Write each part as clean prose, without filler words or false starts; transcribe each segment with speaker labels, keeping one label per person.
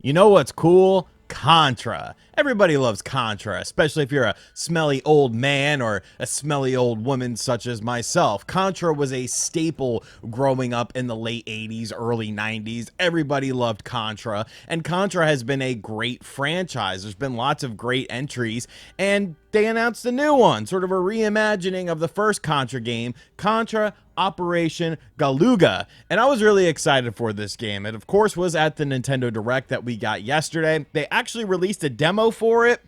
Speaker 1: You know what's cool? Contra. Everybody loves Contra, especially if you're a smelly old man or a smelly old woman such as myself. Contra was a staple growing up in the late 80s, early 90s. Everybody loved Contra, and Contra has been a great franchise. There's been lots of great entries, and they announced a new one, sort of a reimagining of the first Contra game, Contra Operation Galuga. And I was really excited for this game. It, of course, was at the Nintendo Direct that we got yesterday. They actually released a demo for it.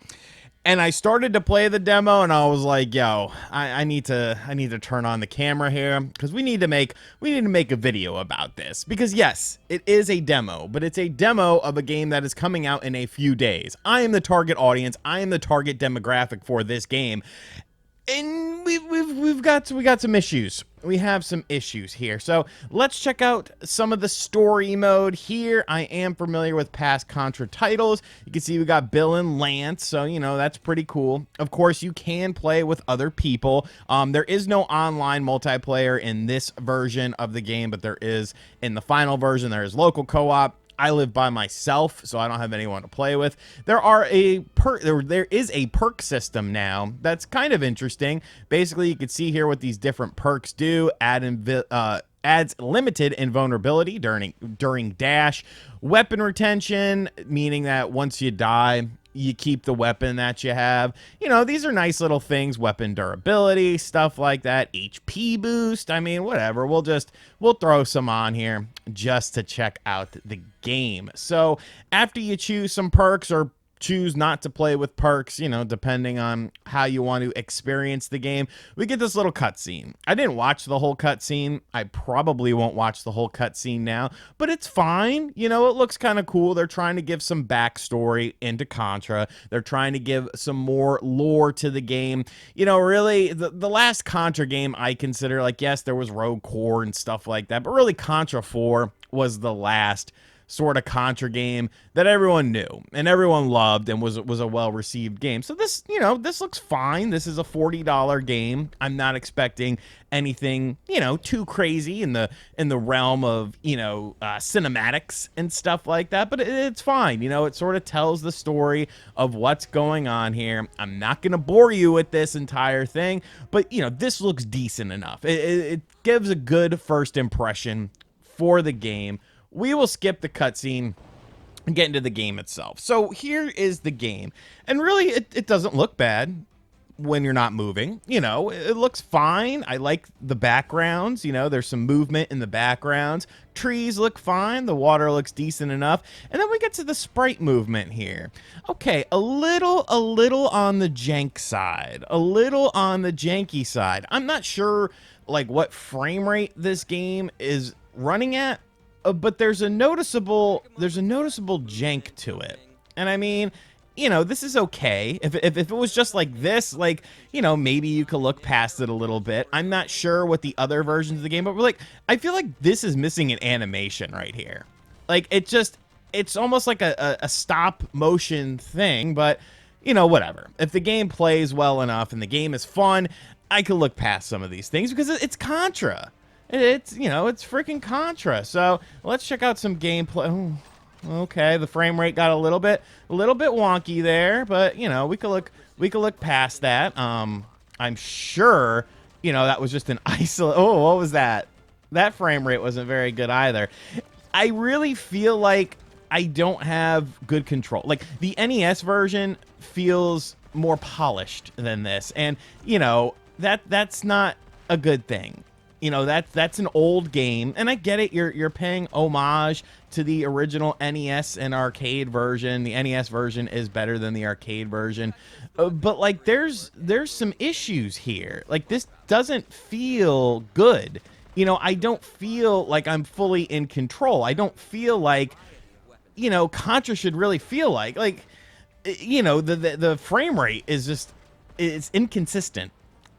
Speaker 1: And I started to play the demo, and I was like, "Yo, I need to turn on the camera here because we need to make a video about this because yes, it is a demo, but it's a demo of a game that is coming out in a few days. I am the target audience. I am the target demographic for this game, and we got some issues. We have some issues here. So let's check out some of the story mode here. I am familiar with past Contra titles. You can see we got Bill and Lance, so you know that's pretty cool. Of course, you can play with other people. There is no online multiplayer in this version of the game, but there is in the final version. There is local co-op. I live by myself, so I don't have anyone to play with. There is a perk system now that's kind of interesting. Basically, you can see here what these different perks do. Adds limited invulnerability during dash. Weapon retention, meaning that once you die, you keep the weapon that you have. You know, these are nice little things. Weapon durability, stuff like that. HP boost. I mean, whatever. We'll throw some on here just to check out the game. So after you choose some perks or choose not to play with perks, you know, depending on how you want to experience the game, we get this little cutscene. I didn't watch the whole cutscene. I probably won't watch the whole cutscene now, but it's fine. You know, it looks kind of cool. They're trying to give some backstory into Contra. They're trying to give some more lore to the game. You know, really, the last Contra game I consider, like, yes, there was Rogue Core and stuff like that, but really Contra 4 was the last sort of Contra game that everyone knew and everyone loved and was a well-received game. So this, you know, this looks fine. This is a $40 game. I'm not expecting anything, you know, too crazy in the realm of, you know, cinematics and stuff like that, but it's fine. You know, it sort of tells the story of what's going on here. I'm not going to bore you with this entire thing, but, you know, this looks decent enough. It gives a good first impression for the game. We will skip the cutscene and get into the game itself. So here is the game. And really, it doesn't look bad when you're not moving. You know, it looks fine. I like the backgrounds. You know, there's some movement in the backgrounds. Trees look fine. The water looks decent enough. And then we get to the sprite movement here. Okay, a little on the jank side. A little on the janky side. I'm not sure, like, what frame rate this game is running at. But there's a noticeable jank to it. And I mean, you know, this is okay. If it was just like this, like, you know, maybe you could look past it a little bit. I'm not sure what the other versions of the game, but like, I feel like this is missing an animation right here. Like, it's almost like a stop motion thing, but, you know, whatever. If the game plays well enough and the game is fun, I could look past some of these things because it's Contra. It's, you know, it's freaking Contra. So let's check out some gameplay. Oh, okay, the frame rate got a little bit wonky there, but you know, we could look past that. I'm sure, you know, that was just an Oh, what was that? That frame rate wasn't very good either. I really feel like I don't have good control. Like the NES version feels more polished than this, and you know, that's not a good thing. You know, that's an old game, and I get it. You're paying homage to the original NES and arcade version. The NES version is better than the arcade version, but like there's some issues here. Like this doesn't feel good. You know, I don't feel like I'm fully in control. I don't feel like, you know, Contra should really feel like, you know, the frame rate is just, it's inconsistent,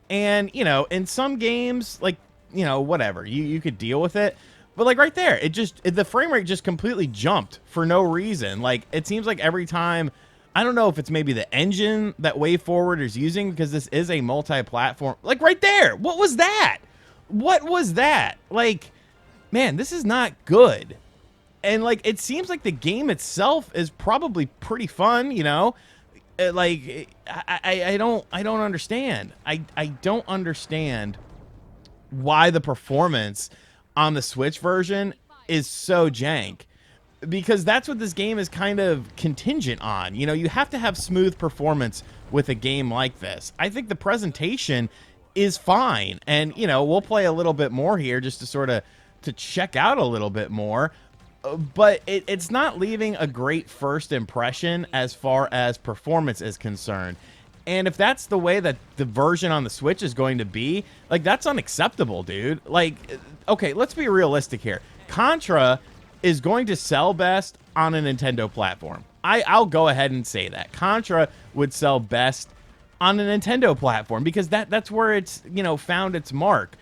Speaker 1: and you know, in some games like, you know, whatever, you could deal with it, but like right there, the frame rate just completely jumped for no reason. Like it seems like every time, I don't know if it's maybe the engine that WayForward is using because this is a multi-platform. Like right there, what was that? What was that? Like, man, this is not good. And like it seems like the game itself is probably pretty fun, you know. Like I don't understand. I don't understand why the performance on the Switch version is so jank, because that's what this game is kind of contingent on. You know, you have to have smooth performance with a game like this. I think the presentation is fine, and you know, we'll play a little bit more here just to sort of to check out a little bit more. But it's not leaving a great first impression as far as performance is concerned. And if that's the way that the version on the Switch is going to be, like, that's unacceptable, dude. Like, okay, let's be realistic here. Contra is going to sell best on a Nintendo platform. I'll go ahead and say that. Contra would sell best on a Nintendo platform because that's where it's, you know, found its mark.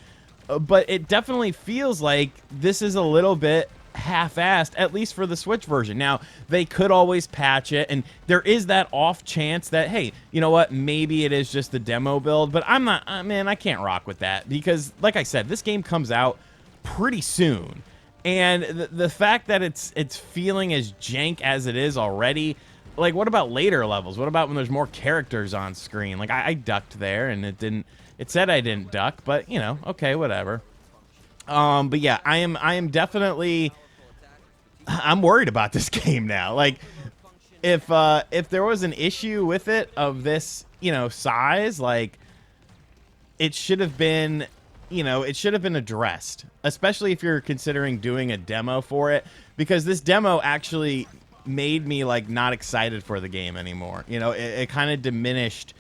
Speaker 1: But it definitely feels like this is a little bit half-assed, at least for the Switch version. Now, they could always patch it, and there is that off chance that, hey, you know what, maybe it is just the demo build, but I'm not, man, I can't rock with that, because, like I said, this game comes out pretty soon, and the fact that it's feeling as jank as it is already, like, what about later levels? What about when there's more characters on screen? Like, I ducked there, and it said I didn't duck, but, you know, okay, whatever. But yeah, I am definitely, I'm worried about this game now. Like, if there was an issue with it of this, you know, size, like, it should have been, you know, it should have been addressed, especially if you're considering doing a demo for it, because this demo actually made me, like, not excited for the game anymore. You know, it kind of diminished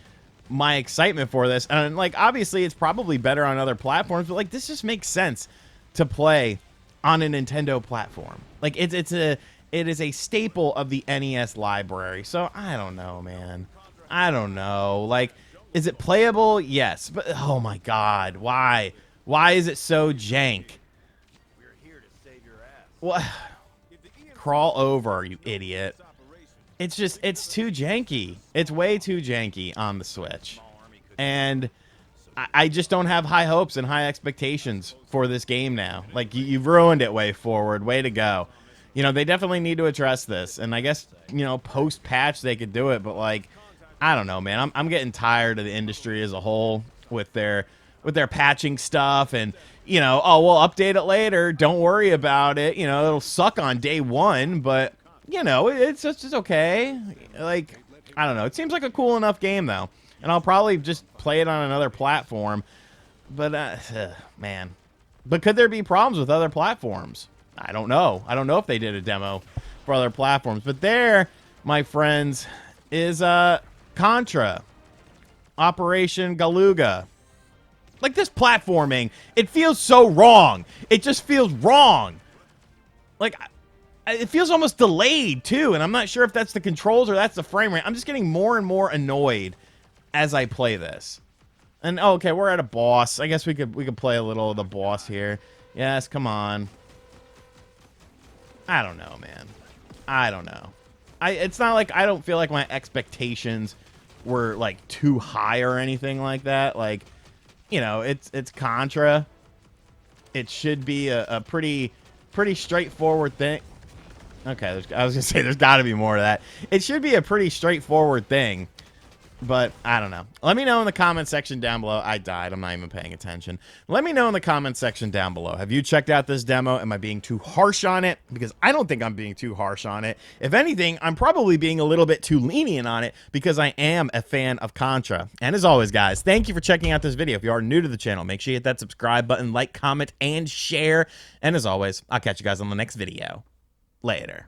Speaker 1: my excitement for this. And, like, obviously it's probably better on other platforms, but, like, this just makes sense to play on a Nintendo platform. Like, it is a staple of the NES library. So I don't know, man. I don't know. Like, is it playable? Yes, but oh my god, why is it so jank? What? Crawl over, you idiot. It's just, it's too janky. It's way too janky on the Switch. And I just don't have high hopes and high expectations for this game now. Like, you've ruined it, Way Forward. Way to go. You know, they definitely need to address this. And I guess, you know, post-patch they could do it. But, like, I don't know, man. I'm getting tired of the industry as a whole with their patching stuff. And, you know, oh, we'll update it later. Don't worry about it. You know, it'll suck on day one. But, you know, it's just okay. Like, I don't know. It seems like a cool enough game, though. And I'll probably just play it on another platform. But, man. But could there be problems with other platforms? I don't know. I don't know if they did a demo for other platforms. But there, my friends, is Contra Operation Galuga. Like, this platforming, it feels so wrong. It just feels wrong. Like, it feels almost delayed, too. And I'm not sure if that's the controls or that's the frame rate. I'm just getting more and more annoyed as I play this. And oh, okay, we're at a boss. I guess we could play a little of the boss here. Yes, come on. I don't know, man. I don't know. It's not like I don't feel like my expectations were like too high or anything like that. Like, you know, it's Contra. It should be a pretty straightforward thing. Okay, I was gonna say there's got to be more to that. It should be a pretty straightforward thing. But, I don't know. Let me know in the comment section down below. I died. I'm not even paying attention. Let me know in the comment section down below. Have you checked out this demo? Am I being too harsh on it? Because I don't think I'm being too harsh on it. If anything, I'm probably being a little bit too lenient on it because I am a fan of Contra. And as always, guys, thank you for checking out this video. If you are new to the channel, make sure you hit that subscribe button, like, comment, and share. And as always, I'll catch you guys on the next video. Later.